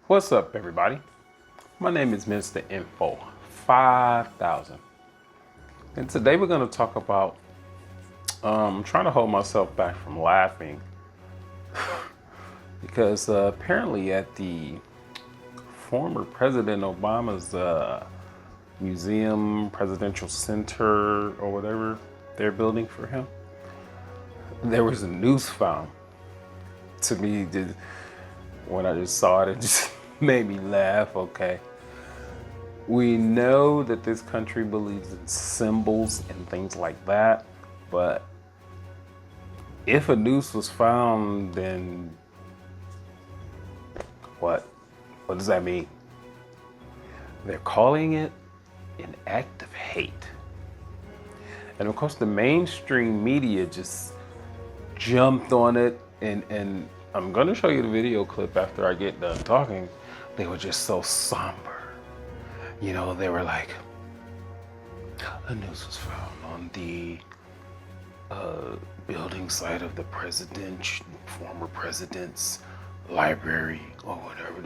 What's up, everybody? My name is Mr. Info 5000, and today we're going to talk about I'm trying to hold myself back from laughing because apparently at the former President Obama's museum, presidential center, or whatever they're building for him, there was a noose found. To me, when I just saw it, it just made me laugh. Okay. We know that this country believes in symbols and things like that, but if a noose was found, then what? What does that mean? They're calling it an act of hate. And of course, the mainstream media just jumped on it, and I'm gonna show you the video clip after I get done talking. They were just so somber. You know, they were like, a noose was found on the building site of the former president's library or whatever.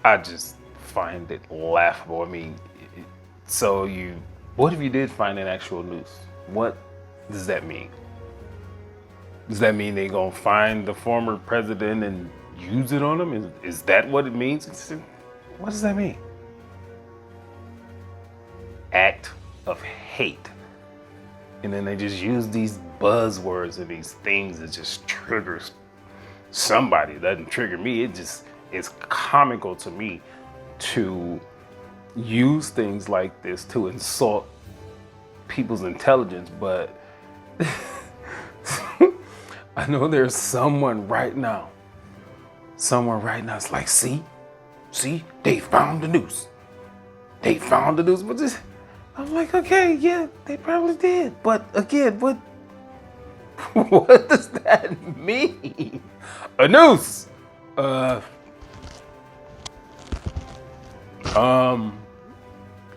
I just find it laughable. I mean, what if you did find an actual noose? What does that mean? Does that mean they're gonna find the former president and use it on him? Is that what it means? What does that mean? Act of hate. And then they just use these buzzwords and these things that just triggers somebody. It doesn't trigger me. It just is comical to me to use things like this to insult people's intelligence, but I know there's someone right now is like, see, they found the noose. They found the noose, but I'm like, okay, yeah, they probably did. But again, what does that mean? A noose.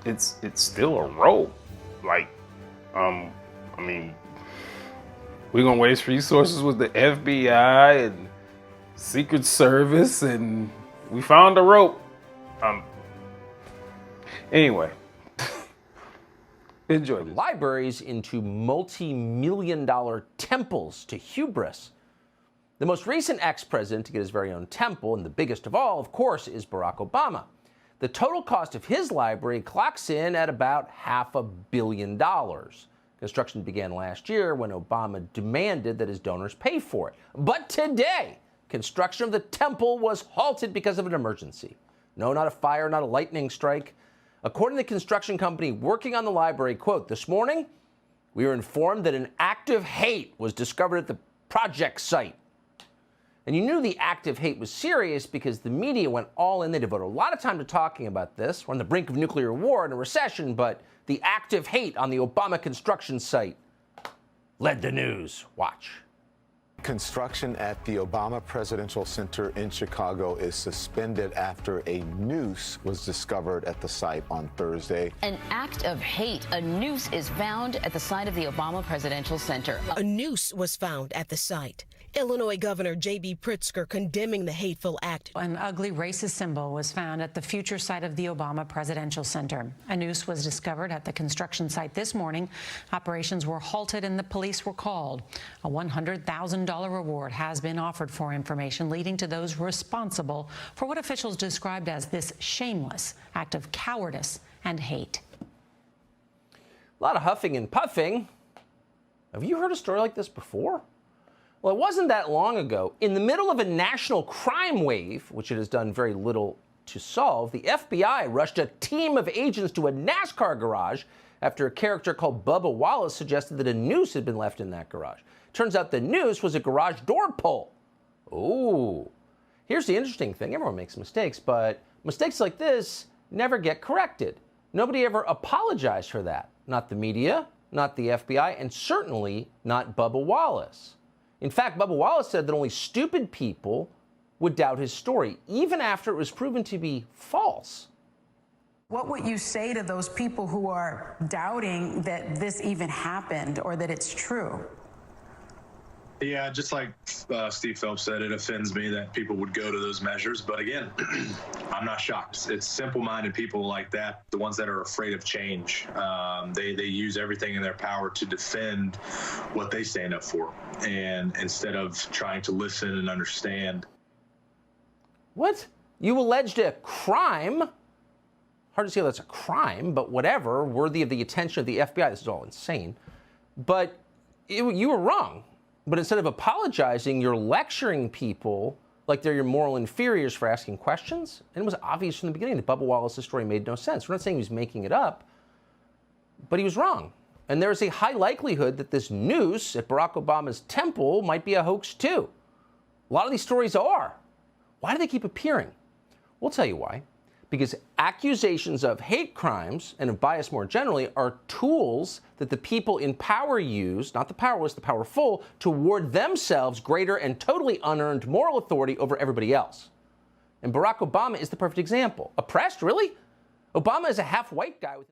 It's still a rope. Like, I mean, we're gonna waste resources with the FBI and Secret Service, and we found a rope. Anyway, enjoy this. Libraries into multi-million-dollar temples to hubris. The most recent ex-president to get his very own temple, and the biggest of all, of course, is Barack Obama. The total cost of his library clocks in at about $500 million. Construction began last year when Obama demanded that his donors pay for it. But today, construction of the temple was halted because of an emergency. No, not a fire, not a lightning strike. According to the construction company working on the library, quote, this morning, we were informed that an act of hate was discovered at the project site. And you knew the act of hate was serious because the media went all in. They devoted a lot of time to talking about this. We're on the brink of nuclear war and a recession, but the act of hate on the Obama construction site led the news. Watch. Construction at the Obama Presidential Center in Chicago is suspended after a noose was discovered at the site on Thursday. An act of hate. A noose is found at the site of the Obama Presidential Center. A noose was found at the site. Illinois Governor J.B. Pritzker condemning the hateful act. An ugly racist symbol was found at the future site of the Obama Presidential Center. A noose was discovered at the construction site this morning. Operations were halted and the police were called. A $100,000 reward has been offered for information leading to those responsible for what officials described as this shameless act of cowardice and hate. A lot of huffing and puffing. Have you heard a story like this before? Well, it wasn't that long ago. In the middle of a national crime wave, which it has done very little to solve, the FBI rushed a team of agents to a NASCAR garage after a character called Bubba Wallace suggested that a noose had been left in that garage. Turns out the noose was a garage door pull. Ooh. Here's the interesting thing. Everyone makes mistakes, but mistakes like this never get corrected. Nobody ever apologized for that. Not the media, not the FBI, and certainly not Bubba Wallace. In fact, Bubba Wallace said that only stupid people would doubt his story, even after it was proven to be false. What would you say to those people who are doubting that this even happened or that it's true? Yeah, just like Steve Phelps said, it offends me that people would go to those measures. But again, I'm not shocked. It's simple-minded people like that, the ones that are afraid of change. They use everything in their power to defend what they stand up for, and instead of trying to listen and understand. What? You alleged a crime? Hard to see how that's a crime, but whatever, worthy of the attention of the FBI. This is all insane. But you were wrong. But instead of apologizing, you're lecturing people like they're your moral inferiors for asking questions. And it was obvious from the beginning that Bubba Wallace's story made no sense. We're not saying he was making it up, but he was wrong. And there is a high likelihood that this noose at Barack Obama's temple might be a hoax too. A lot of these stories are. Why do they keep appearing? We'll tell you why. Because accusations of hate crimes and of bias more generally are tools that the people in power use, not the powerless, the powerful, to award themselves greater and totally unearned moral authority over everybody else. And Barack Obama is the perfect example. Oppressed, really? Obama is a half-white guy with